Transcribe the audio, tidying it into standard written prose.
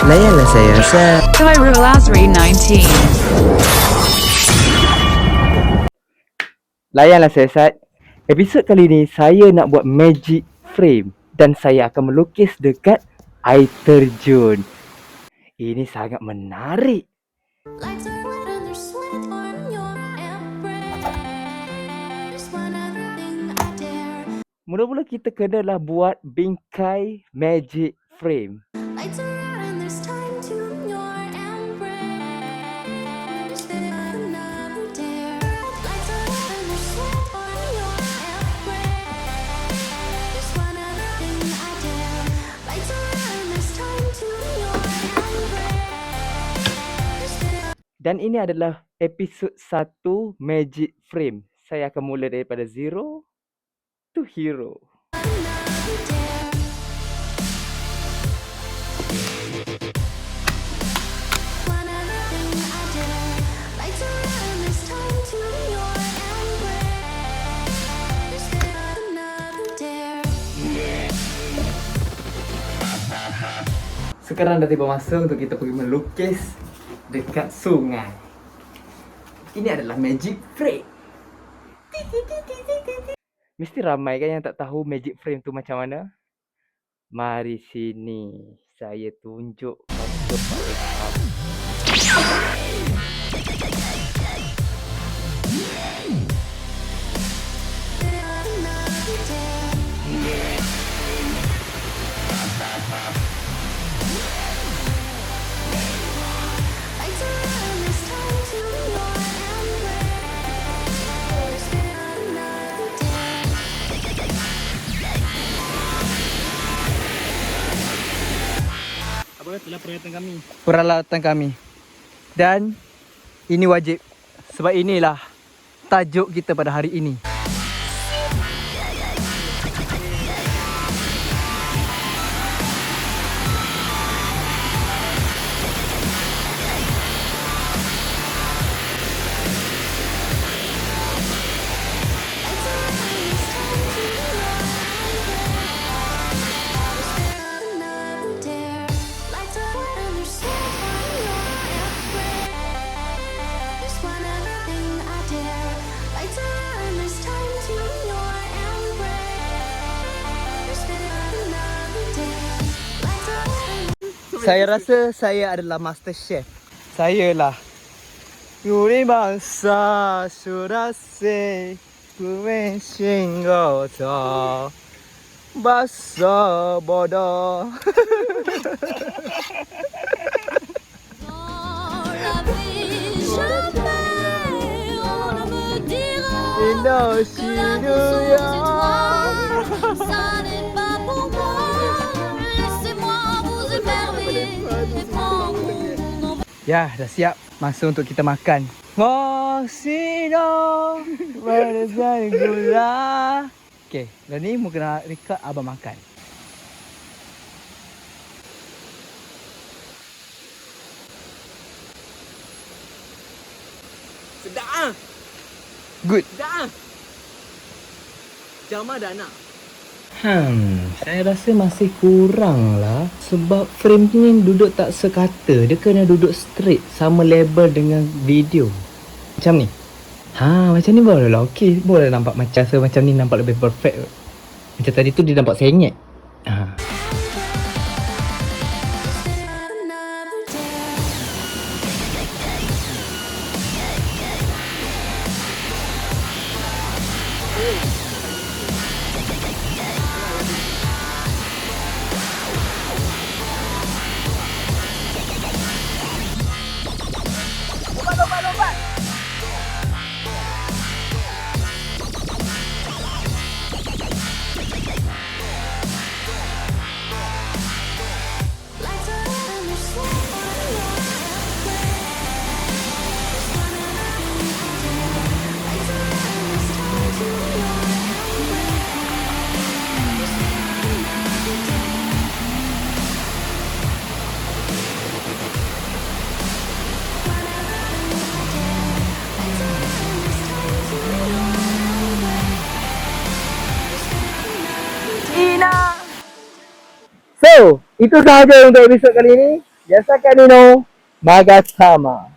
Layanlah saya rasa. Cairo Lazari 19. Layanlah saya Sat. Episod kali ni saya nak buat magic frame dan saya akan melukis dekat air terjun. Ini sangat menarik. Lights are red and there's sweat on your embrace. One other thing I dare. Mula-mula kita kenalah buat bingkai magic frame. Lights are out and there's time to your embrace. Another dare. Lights are red and there's sweat on your embrace. One other thing I dare. Lights are out and there's time to your embrace. Dan ini adalah episod 1 magic frame. Saya akan mula daripada zero to hero. Another dare. One other thing I dare. Lights are out and there's time to your embrace. Another dare. Sekarang dah tiba masa untuk kita pergi melukis dekat sungai. Ini adalah magic frame. Mesti ramai kan yang tak tahu magic frame tu macam mana? Mari sini, saya tunjuk kepada Pak Ilham. Another dare. Lights are out and there's time to your embrace. Another dare. Apa itulah peralatan kami? Peralatan kami. Dan ini wajib sebab inilah tajuk kita pada hari ini. Another dare. Lights are out and there's sweat on your embrace. One other thing I dare. Lights are out and there's time to your embrace. Another dare. Lights are out. Saya rasa saya adalah master chef. Sayalah. Yuri bangsa surase kuwe singota basa bodoh. Dans la vie, jamais on ne me dira que l'amour sans étoiles, ça n'est pas pour moi. Laissez-moi vous émerveiller et prendre mon Ya, dah siap. Masa untuk kita makan. Ngosino berzani gula. Okey, dah ni mu kena rekat abang makan. Sedap ah. Good. Sedap ah. Jama dah nak. Saya rasa masih kurang lah. Sebab frame ni duduk tak sekata. Dia kena duduk straight sama level dengan video. Macam ni. Macam ni boleh lah. Okey, boleh nampak macam macam ni nampak lebih perfect. Macam tadi tu dia nampak senyek. another dare. Lights are out and there's sweat on your embrace. One other thing I dare. Lights are out and there's time to your embrace. Another dare. One other thing I dare. Lights are out and there's time to your embrace. Another dare. So, itu sahaja untuk episod kali ini. Yasa kanino, magasama.